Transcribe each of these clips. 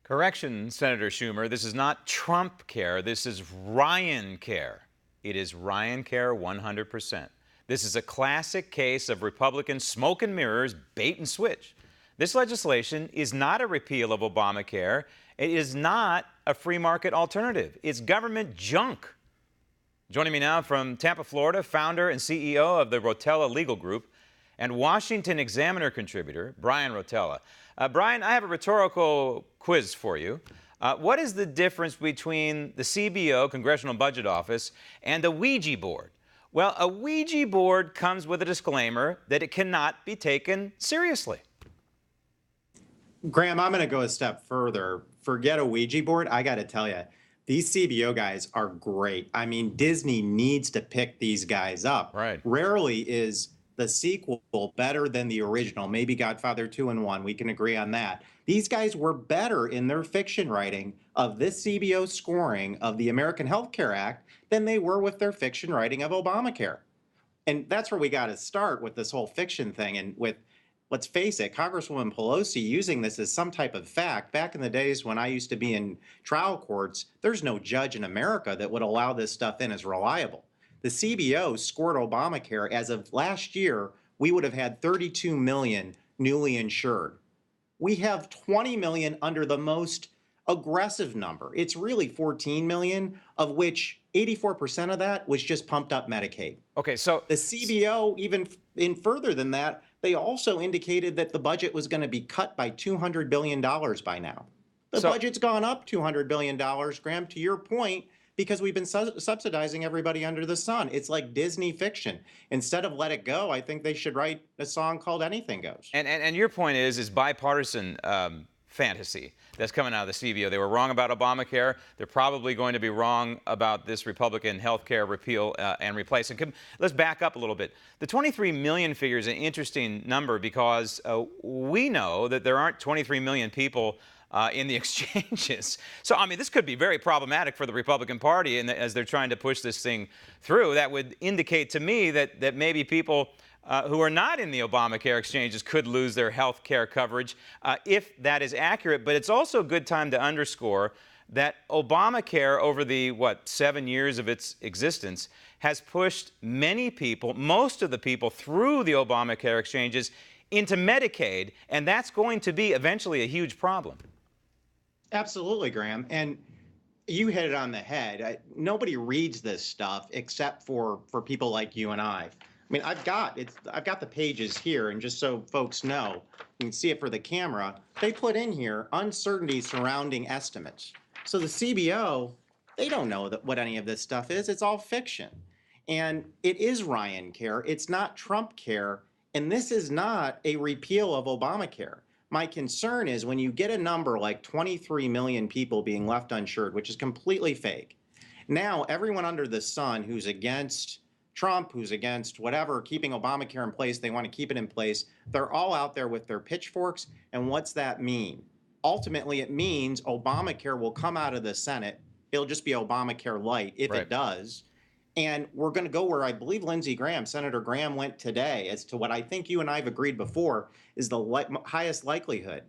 Correction, Senator Schumer. This is not TrumpCare. This is RyanCare. It is RyanCare 100%. This is a classic case of Republican smoke and mirrors, bait and switch. This legislation is not a repeal of Obamacare. It is not a free market alternative. It's government junk. Joining me now from Tampa, Florida, founder and CEO of the Rotella Legal Group and Washington Examiner contributor, Bryan Rotella. Bryan, I have a rhetorical quiz for you. What is the difference between the CBO, Congressional Budget Office, and a Ouija board? Well, a Ouija board comes with a disclaimer that it cannot be taken seriously. Graham, I'm going to go a step further. Forget a Ouija board. I got to tell you, these CBO guys are great. I mean, Disney needs to pick these guys up. Right. Rarely is the sequel better than the original. Maybe Godfather 2 and 1. We can agree on that. These guys were better in their fiction writing of this CBO scoring of the American Health Care Act than they were with their fiction writing of Obamacare. And that's where we got to start with this whole fiction thing. And with, let's face it, Congresswoman Pelosi using this as some type of fact. Back in the days when I used to be in trial courts, there's no judge in America that would allow this stuff in as reliable. The CBO scored Obamacare. As of last year, we would have had 32 million newly insured. We have 20 million under the most aggressive number. It's really 14 million, of which 84% of that was just pumped up Medicaid. Okay, so the CBO, even in further than that, they also indicated that the budget was going to be cut by $200 billion by now. The budget's gone up $200 billion, Graham, to your point, because we've been subsidizing everybody under the sun. It's like Disney fiction. Instead of Let It Go, I think they should write a song called Anything Goes. And your point is bipartisan fantasy that's coming out of the CBO. They were wrong about Obamacare. They're probably going to be wrong about this Republican health care repeal and replace. And let's back up a little bit. The 23 million figure is an interesting number because we know that there aren't 23 million people in the exchanges. So, I mean, this could be very problematic for the Republican Party as they're trying to push this thing through. That would indicate to me that maybe people who are not in the Obamacare exchanges could lose their health care coverage if that is accurate. But it's also a good time to underscore that Obamacare, over the, 7 years of its existence, has pushed many people, most of the people, through the Obamacare exchanges into Medicaid, and that's going to be eventually a huge problem. Absolutely, Graham. And you hit it on the head. Nobody reads this stuff except for people like you and I. I mean, I've got the pages here, and just so folks know, you can see it for the camera. They put in here uncertainty surrounding estimates. So the CBO, they don't know what any of this stuff is. It's all fiction. And it is RyanCare. It's not TrumpCare. And this is not a repeal of Obamacare. My concern is when you get a number like 23 million people being left uninsured, which is completely fake. Now, everyone under the sun who's against Trump, who's against whatever, keeping Obamacare in place, they want to keep it in place, they're all out there with their pitchforks. And what's that mean? Ultimately, it means Obamacare will come out of the Senate. It'll just be ObamaCare Lite if it does. And we're going to go where I believe Senator Graham went today, as to what I think you and I have agreed before is the highest likelihood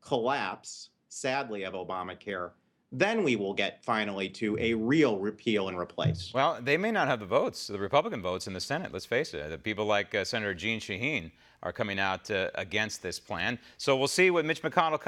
collapse, sadly, of Obamacare. Then we will get finally to a real repeal and replace. Well, they may not have the votes, the Republican votes in the Senate, let's face it. The people like Senator Jeanne Shaheen are coming out against this plan. So we'll see what Mitch McConnell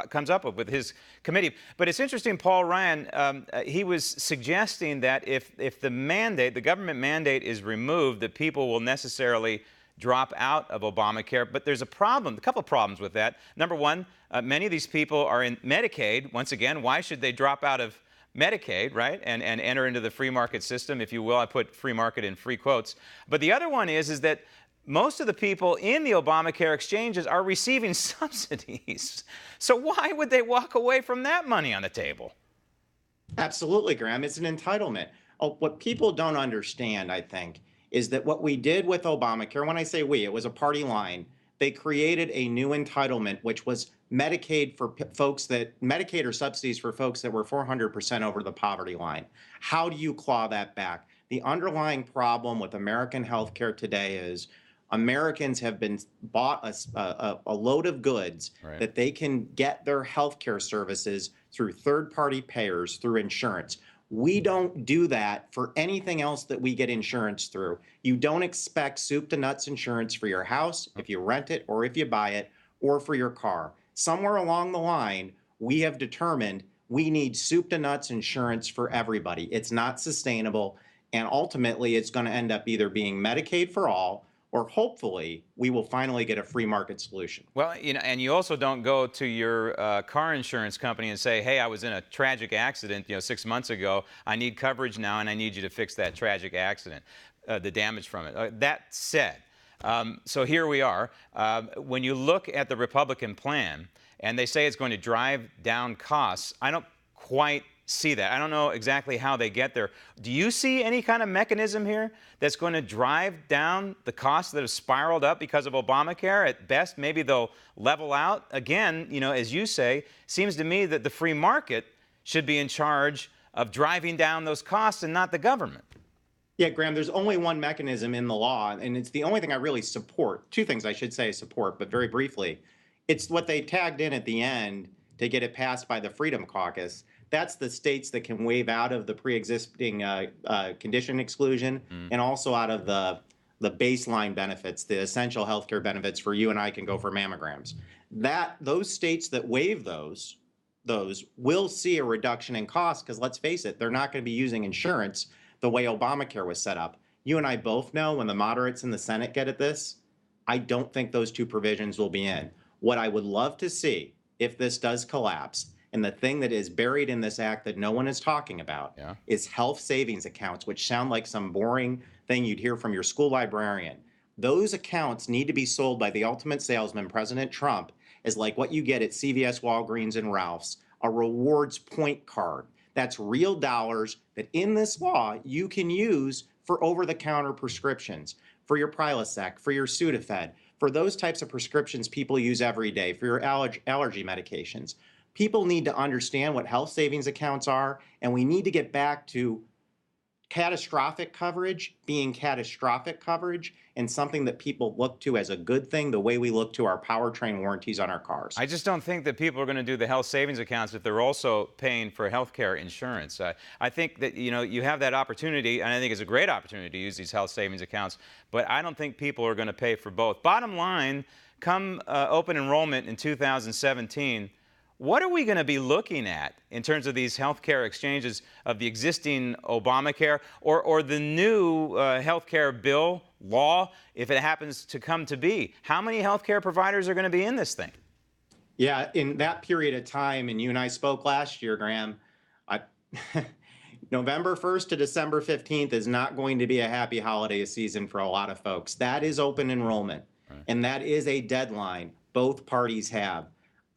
comes up with his committee. But it's interesting, Paul Ryan, he was suggesting that if the government mandate is removed, that people will necessarily drop out of Obamacare. But there's a couple of problems with that. Number one, many of these people are in Medicaid. Once again, why should they drop out of Medicaid, right, and enter into the free market system, if you will? I put free market in free quotes. But the other one is that most of the people in the Obamacare exchanges are receiving subsidies. So why would they walk away from that money on the table? Absolutely, Graham. It's an entitlement. What people don't understand, I think, is that what we did with Obamacare, when I say we, it was a party line. They created a new entitlement, which was Medicaid for folks Medicaid or subsidies for folks that were 400% over the poverty line. How do you claw that back? The underlying problem with American healthcare today is Americans have been bought a load of goods Right. that they can get their healthcare services through third-party payers, through insurance. We don't do that for anything else that we get insurance through. You don't expect soup to nuts insurance for your house if you rent it or if you buy it, or for your car. Somewhere along the line, we have determined we need soup to nuts insurance for everybody. It's not sustainable. And ultimately, it's going to end up either being Medicaid for all, or hopefully we will finally get a free market solution. Well, and you also don't go to your car insurance company and say, hey, I was in a tragic accident, 6 months ago. I need coverage now, and I need you to fix that tragic accident, the damage from it. That said, so here we are. When you look at the Republican plan, and they say it's going to drive down costs, I don't quite see that. I don't know exactly how they get there. Do you see any kind of mechanism here that's going to drive down the costs that have spiraled up because of Obamacare? At best, maybe they'll level out. Again, as you say, seems to me that the free market should be in charge of driving down those costs and not the government. Yeah, Graham, there's only one mechanism in the law, and it's the only thing I really support. Two things I should say support, but very briefly. It's what they tagged in at the end to get it passed by the Freedom Caucus. That's the states that can waive out of the pre-existing condition exclusion and also out of the baseline benefits, the essential healthcare benefits for you and I can go for mammograms. Those states that waive those will see a reduction in cost because let's face it, they're not going to be using insurance the way Obamacare was set up. You and I both know when the moderates in the Senate get at this, I don't think those two provisions will be in. What I would love to see if this does collapse, and the thing that is buried in this act that no one is talking about is health savings accounts, which sound like some boring thing you'd hear from your school librarian. Those accounts need to be sold by the ultimate salesman, President Trump, as like what you get at CVS, Walgreens, and Ralph's, a rewards point card. That's real dollars that in this law you can use for over-the-counter prescriptions, for your Prilosec, for your Sudafed, for those types of prescriptions people use every day, for your allergy medications. People need to understand what health savings accounts are, and we need to get back to catastrophic coverage being catastrophic coverage and something that people look to as a good thing, the way we look to our powertrain warranties on our cars. I just don't think that people are going to do the health savings accounts if they're also paying for health care insurance. I think that, you have that opportunity, and I think it's a great opportunity to use these health savings accounts, but I don't think people are going to pay for both. Bottom line, come open enrollment in 2017, what are we going to be looking at in terms of these healthcare exchanges of the existing Obamacare or the new healthcare bill law, if it happens to come to be? How many healthcare providers are going to be in this thing? Yeah, in that period of time, and you and I spoke last year, Graham, November 1st to December 15th is not going to be a happy holiday season for a lot of folks. That is open enrollment, and that is a deadline both parties have.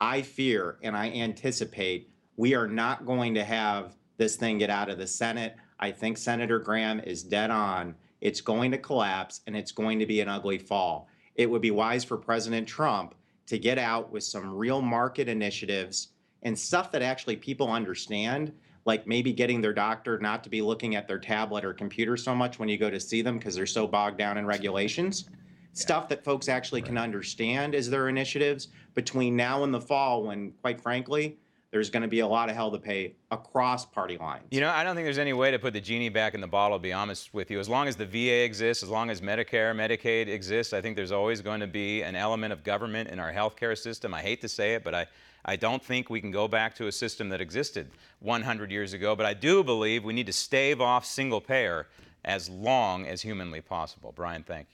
I fear and I anticipate we are not going to have this thing get out of the Senate. I think Senator Graham is dead on. It's going to collapse and it's going to be an ugly fall. It would be wise for President Trump to get out with some real market initiatives and stuff that actually people understand, like maybe getting their doctor not to be looking at their tablet or computer so much when you go to see them because they're so bogged down in regulations. Stuff that folks actually can understand as their initiatives between now and the fall when, quite frankly, there's going to be a lot of hell to pay across party lines. I don't think there's any way to put the genie back in the bottle, to be honest with you. As long as the VA exists, as long as Medicare, Medicaid exists, I think there's always going to be an element of government in our healthcare system. I hate to say it, but I don't think we can go back to a system that existed 100 years ago. But I do believe we need to stave off single payer as long as humanly possible. Bryan, thank you.